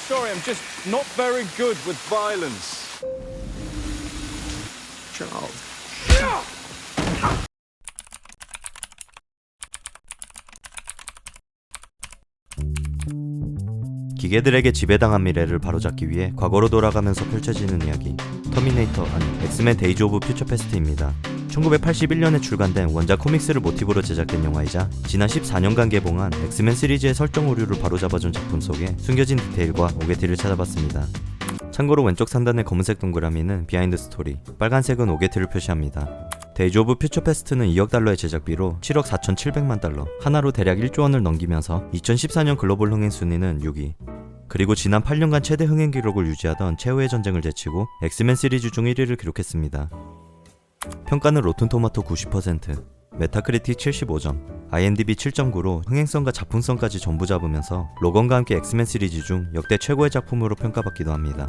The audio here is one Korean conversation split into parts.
Sorry, I'm just not very good with violence. Charles. 기계들에게 지배당한 미래를 바로잡기 위해 과거로 돌아가면서 펼쳐지는 이야기 터미네이터 아니 엑스맨 데이즈 오브 퓨처 패스트입니다. 1981년에 출간된 원작 코믹스를 모티브로 제작된 영화이자 지난 14년간 개봉한 엑스맨 시리즈의 설정 오류를 바로잡아준 작품 속에 숨겨진 디테일과 오게티를 찾아봤습니다. 참고로 왼쪽 상단의 검은색 동그라미는 비하인드 스토리, 빨간색은 오게티를 표시합니다. 데이즈 오브 퓨처 패스트는 2억 달러의 제작비로 7억 4,700만 달러, 하나로 대략 1조 원을 넘기면서 2014년 글로벌 흥행 순위는 6위. 그리고 지난 8년간 최대 흥행 기록을 유지하던 최후의 전쟁을 제치고 엑스맨 시리즈 중 1위를 기록했습니다. 평가는 로튼토마토 90%, 메타크리틱 75점, IMDb 7.9로 흥행성과 작품성까지 전부 잡으면서 로건과 함께 엑스맨 시리즈 중 역대 최고의 작품으로 평가받기도 합니다.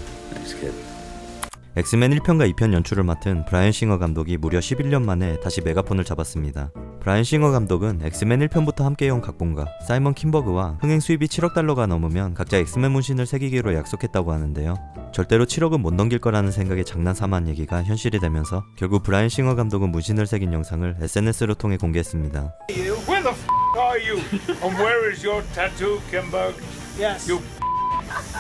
엑스맨 1편과 2편 연출을 맡은 브라이언 싱어 감독이 무려 11년 만에 다시 메가폰을 잡았습니다. 브라이언 싱어 감독은 엑스맨 1편부터 함께해온 각본가 사이먼 킨버그와 흥행 수입이 7억 달러가 넘으면 각자 엑스맨 문신을 새기기로 약속했다고 하는데요. 절대로 7억은 못 넘길 거라는 생각에 장난삼아한 얘기가 현실이 되면서 결국 브라이언 싱어 감독은 문신을 새긴 영상을 SNS로 통해 공개했습니다. Where the are you? And where is your tattoo, Kimberg? Yes. You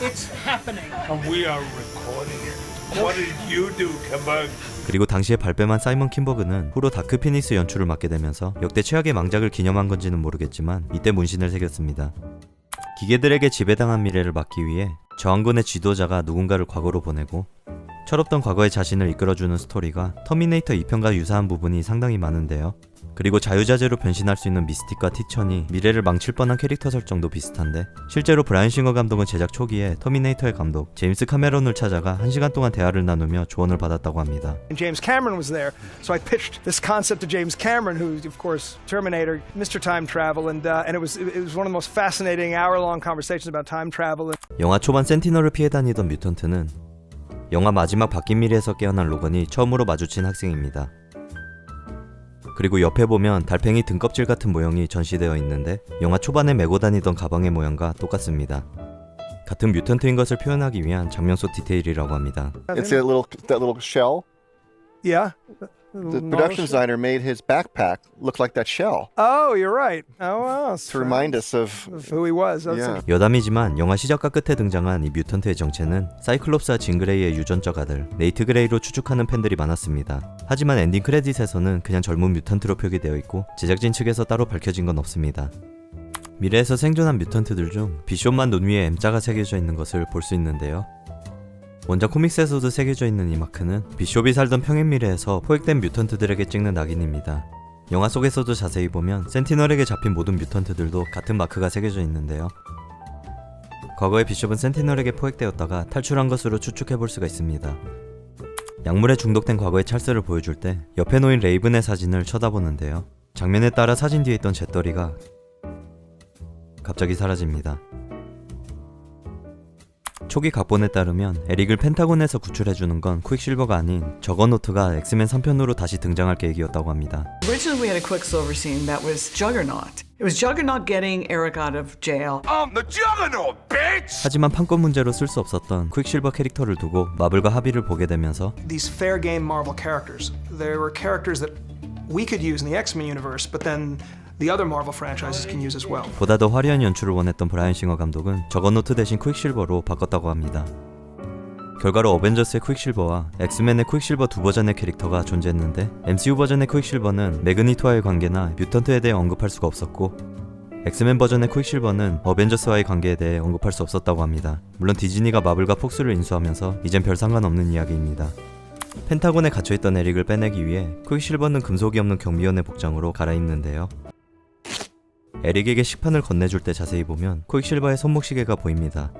It's happening. and we are recording it. What did you do, Kimberg? 그리고 당시에 발뺌한 사이먼 킨버그는 후로 다크 피닉스 연출을 맡게 되면서 역대 최악의 망작을 기념한 건지는 모르겠지만 이때 문신을 새겼습니다. 기계들에게 지배당한 미래를 막기 위해 저항군의 지도자가 누군가를 과거로 보내고 철없던 과거의 자신을 이끌어주는 스토리가 터미네이터 2편과 유사한 부분이 상당히 많은데요. 그리고 자유자재로 변신할 수 있는 미스틱과 티천이 미래를 망칠 뻔한 캐릭터 설정도 비슷한데 실제로 브라이언 싱어 감독은 제작 초기에 터미네이터의 감독 제임스 카메론을 찾아가 1시간 동안 대화를 나누며 조언을 받았다고 합니다. James Cameron was there, so I pitched this concept to James Cameron, who, of course, Terminator, Mr. Time Travel, and it was one of the most fascinating hour-long conversations about time travel. 영화 초반 센티널을 피해 다니던 뮤턴트는 영화 마지막 바뀐 미래에서 깨어난 로건이 처음으로 마주친 학생입니다. 그리고 옆에 보면 달팽이 등껍질 같은 모형이 전시되어 있는데 영화 초반에 메고 다니던 가방의 모양과 똑같습니다. 같은 뮤턴트인 것을 표현하기 위한 장면 속 디테일이라고 합니다. It's that little shell. Yeah. The production designer made his backpack look like that shell Oh, you're right. Oh, wow. to remind us of who he was. yeah. 여담이지만 영화 시작과 끝에 등장한 이 뮤턴트의 정체는 사이클롭스와 진 그레이의 유전적 아들 네이트 그레이로 추측하는 팬들이 많았습니다. 하지만 엔딩 크레딧에서는 그냥 젊은 뮤턴트로 표기되어 있고 제작진 측에서 따로 밝혀진 건 없습니다. 미래에서 생존한 뮤턴트들 중 비숍만 눈 위에 M자가 새겨져 있는 것을 볼 수 있는데요. 원작 코믹스에서도 새겨져 있는 이 마크는 비숍이 살던 평행 미래에서 포획된 뮤턴트들에게 찍는 낙인입니다. 영화 속에서도 자세히 보면 센티널에게 잡힌 모든 뮤턴트들도 같은 마크가 새겨져 있는데요. 과거에 비숍은 센티널에게 포획되었다가 탈출한 것으로 추측해볼 수가 있습니다. 약물에 중독된 과거의 찰스를 보여줄 때 옆에 놓인 레이븐의 사진을 쳐다보는데요. 장면에 따라 사진 뒤에 있던 잿더리가 갑자기 사라집니다. 초기 각본에 따르면 에릭을 펜타곤에서 구출해주는 건 퀵실버가 아닌 저거노트가 엑스맨 3편으로 다시 등장할 계획이었다고 합니다. Originally, we had a Quicksilver scene that was Juggernaut. It was Juggernaut getting Eric out of jail. I'm the Juggernaut, bitch! 하지만 판권 문제로 쓸 수 없었던 퀵실버 캐릭터를 두고 마블과 합의를 보게 되면서 These fair game Marvel characters, there were characters that we could use in the X-Men universe, but then the other Marvel franchises can use as well. 보다 더 화려한 연출을 원했던 브라이언 싱어 감독은 저거노트 대신 퀵실버로 바꿨다고 합니다. 결과로 어벤져스의 퀵실버와 엑스맨의 퀵실버 두 버전의 캐릭터가 존재했는데 MCU 버전의 퀵실버는 매그니토와의 관계나 뮤턴트에 대해 언급할 수가 없었고 엑스맨 버전의 퀵실버는 어벤져스와의 관계에 대해 언급할 수 없었다고 합니다. 물론 디즈니가 마블과 폭스를 인수하면서 이젠 별 상관없는 이야기입니다. 펜타곤에 갇혀있던 에릭을 빼내기 위해 퀵실버는 금속이 없는 경비원의 복장으로 갈아입는데요. 에릭에게 식판을 건네줄 때 자세히 보면 퀵실버의 손목시계가 보입니다.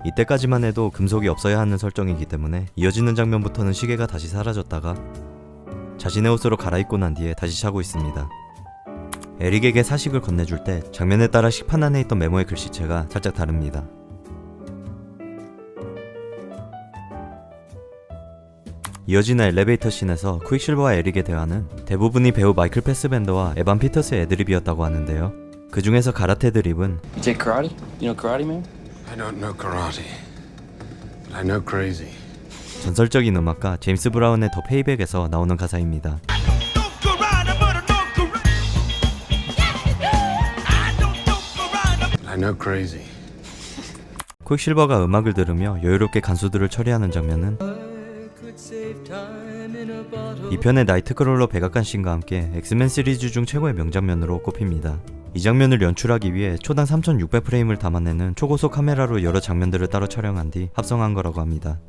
이때까지만 해도 금속이 없어야 하는 설정이기 때문에 이어지는 장면부터는 시계가 다시 사라졌다가 자신의 옷으로 갈아입고 난 뒤에 다시 차고 있습니다. 에릭에게 사식을 건네줄 때 장면에 따라 식판 안에 있던 메모의 글씨체가 살짝 다릅니다. 이어지는 엘리베이터 씬에서 퀵실버와 에릭의 대화는 대부분이 배우 마이클 패스벤더와 에반 피터스의 애드립이었다고 하는데요. 그 중에서 가라테 드립은 You take karate? You know karate, man? I don't know karate, but I know crazy. 전설적인 음악가 제임스 브라운의 더 페이백에서 나오는 가사입니다. I know crazy. 퀵실버가 음악을 들으며 여유롭게 간수들을 처리하는 장면은 2편의 나이트크롤러 백악관 씬과 함께 엑스맨 시리즈 중 최고의 명장면으로 꼽힙니다. 이 장면을 연출하기 위해 초당 3600프레임을 담아내는 초고속 카메라로 여러 장면들을 따로 촬영한 뒤 합성한 거라고 합니다.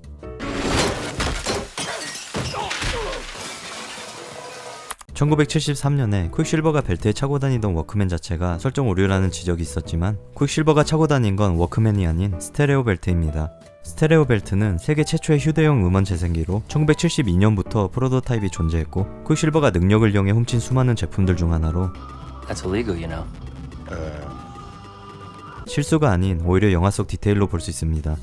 (1973년에) 퀵실버가 벨트에 차고 다니던 워크맨 자체가 설정 오류라는 지적이 있었지만 퀵실버가 차고 다닌 건 워크맨이 아닌 스테레오 벨트입니다. 스테레오 벨트는 세계 최초의 휴대용 음원 재생기로 1972년부터 프로토타입이 존재했고 퀵실버가 능력을 이용해 훔친 수많은 제품들 중 하나로 That's illegal, you know. 실수가 아닌 오히려 영화 속 디테일로 볼 수 있습니다.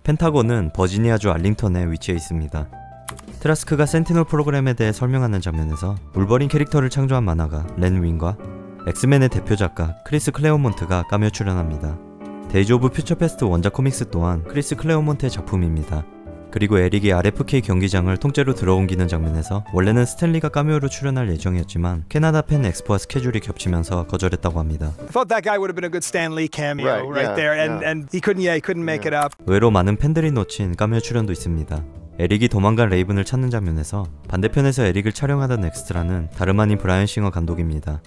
펜타곤은 버지니아주 알링턴에 위치해 있습니다. 트라스크가 센티널 프로그램에 대해 설명하는 장면에서 울버린 캐릭터를 창조한 만화가 렌 윈과 엑스맨의 대표 작가 크리스 클레어몬트가 카메오 출연합니다. 데이즈 오브 퓨처 패스트 원작 코믹스 또한 크리스 클레어몬트의 작품입니다. 그리고 에릭이 RFK 경기장을 통째로 들어옮기는 장면에서 원래는 스탠리가 카메오로 출연할 예정이었지만 캐나다 팬 엑스포와 스케줄이 겹치면서 거절했다고 합니다. I thought that guy would have been a good Stan Lee cameo Right, there, yeah. and he couldn't make it up. 의외로 많은 팬들이 놓친 카메오 출연도 있습니다. 에릭이 도망간 레이븐을 찾는 장면에서 반대편에서 에릭을 촬영하던 엑스트라는 다름 아닌 브라이언 싱어 감독입니다.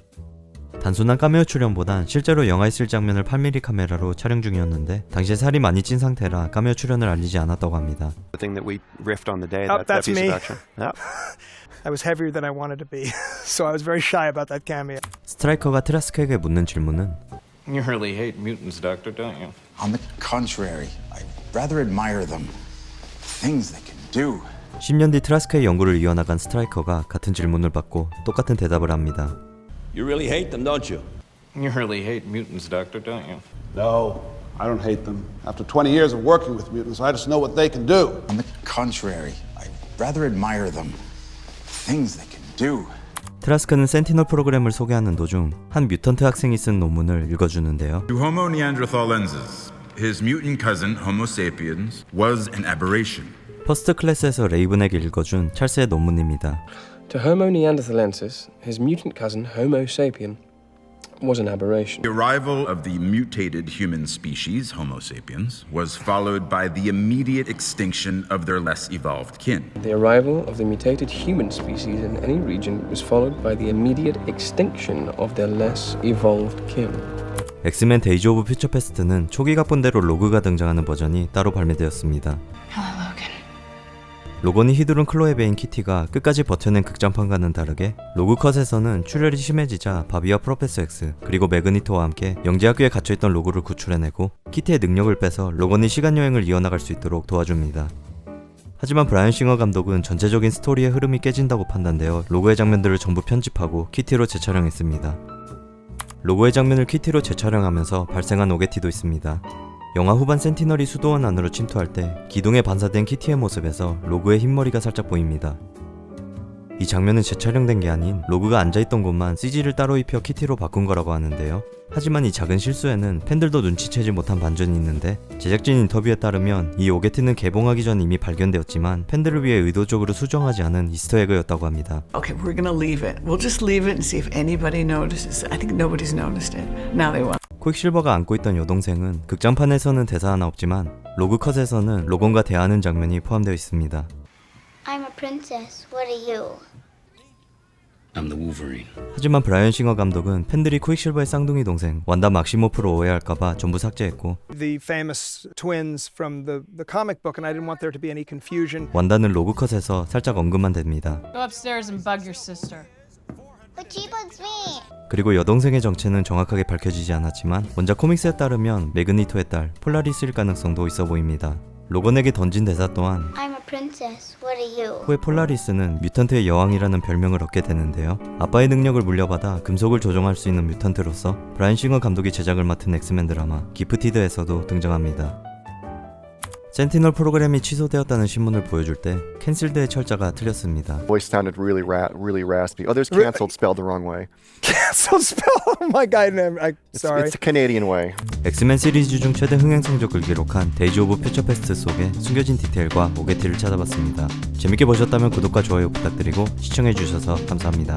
단순한 카메오 출연보단 실제로 영화에 쓸 장면을 8mm 카메라로 촬영 중이었는데 당시에 살이 많이 찐 상태라 카메오 출연을 알리지 않았다고 합니다. The thing that we riffed on the day. Oh, that that's piece me. of action. Yep. I was heavier than I wanted to be, so I was very shy about that cameo. 스트라이커가 트라스크에게 묻는 질문은 You really hate mutants, Doctor, don't you? On the contrary, I rather admire them. Things they can do. 10년 뒤 트라스크의 연구를 이어나간 스트라이커가 같은 질문을 받고 똑같은 대답을 합니다. You really hate them, don't you? You really hate mutants, Doctor, don't you? No, I don't hate them. After 20 years of working with mutants, I just know what they can do. On the contrary, I rather admire them. Things they can do. 트라스크는 센티널 프로그램을 소개하는 도중 한 뮤턴트 학생이 쓴 논문을 읽어주는데요. To Homo neanderthalensis, his mutant cousin Homo sapiens was an aberration. 퍼스트 클래스에서 레이븐에게 읽어준 찰스의 논문입니다. To Homo neanderthalensis, his mutant cousin Homo sapien was an aberration. The arrival of the mutated human species, Homo sapiens, was followed by the immediate extinction of their less evolved kin. The arrival of the mutated human species in any region was followed by the immediate extinction of their less evolved kin. 엑스맨 데이즈 오브 퓨처 패스트는 초기 각본대로 로그가 등장하는 버전이 따로 발매되었습니다. 로건이 휘두른 클로에 베인 키티가 끝까지 버텨낸 극장판과는 다르게 로그컷에서는 출혈이 심해지자 바비와 프로페서 X 그리고 매그니토와 함께 영재학교에 갇혀있던 로그를 구출해내고 키티의 능력을 빼서 로건이 시간여행을 이어나갈 수 있도록 도와줍니다. 하지만 브라이언 싱어 감독은 전체적인 스토리의 흐름이 깨진다고 판단되어 로그의 장면들을 전부 편집하고 키티로 재촬영했습니다. 로그의 장면을 키티로 재촬영하면서 발생한 오게티도 있습니다. 영화 후반 센티널이 수도원 안으로 침투할 때 기둥에 반사된 키티의 모습에서 로그의 흰머리가 살짝 보입니다. 이 장면은 재촬영된 게 아닌 로그가 앉아있던 곳만 CG를 따로 입혀 키티로 바꾼 거라고 하는데요. 하지만 이 작은 실수에는 팬들도 눈치채지 못한 반전이 있는데 제작진 인터뷰에 따르면 이 오게티는 개봉하기 전 이미 발견되었지만 팬들을 위해 의도적으로 수정하지 않은 이스터에그였다고 합니다. Okay, we're gonna leave it. We'll just leave it and see if anybody notices. I think nobody's noticed it. Now they will. 퀵실버가 안고 있던 여동생은 극장판에서는 대사 하나 없지만 로그컷에서는 로건과 대화하는 장면이 포함되어 있습니다. I'm a princess. What are you? I'm the Wolverine. 하지만 브라이언 싱어 감독은 팬들이 퀵실버의 쌍둥이 동생 완다 막시모프로 오해할까봐 전부 삭제했고 The famous twins from the comic book, and I didn't want there to be any confusion. 완다는 로그컷에서 살짝 언급만 됩니다. Go upstairs and bug your sister. But she bugs me. 그리고 여동생의 정체는 정확하게 밝혀지지 않았지만 원작 코믹스에 따르면 매그니토의 딸 폴라리스일 가능성도 있어 보입니다. 로건에게 던진 대사 또한 I'm a princess. What are you? 후에 폴라리스는 뮤턴트의 여왕이라는 별명을 얻게 되는데요. 아빠의 능력을 물려받아 금속을 조종할 수 있는 뮤턴트로서 브라이언 싱어 감독이 제작을 맡은 엑스맨 드라마 기프티드에서도 등장합니다. 센티널 프로그램이 취소되었다는 신문을 보여줄 때 캔슬드의 철자가 틀렸습니다. Voice sounded really raspy. Others canceled spelled the wrong way. Cancel spell. Oh my God, sorry. It's the Canadian way. 엑스맨 시리즈 중 최대 흥행 성적을 기록한 데이즈 오브 퓨처 패스트 속의 숨겨진 디테일과 오게티를 찾아봤습니다. 재밌게 보셨다면 구독과 좋아요 부탁드리고 시청해주셔서 감사합니다.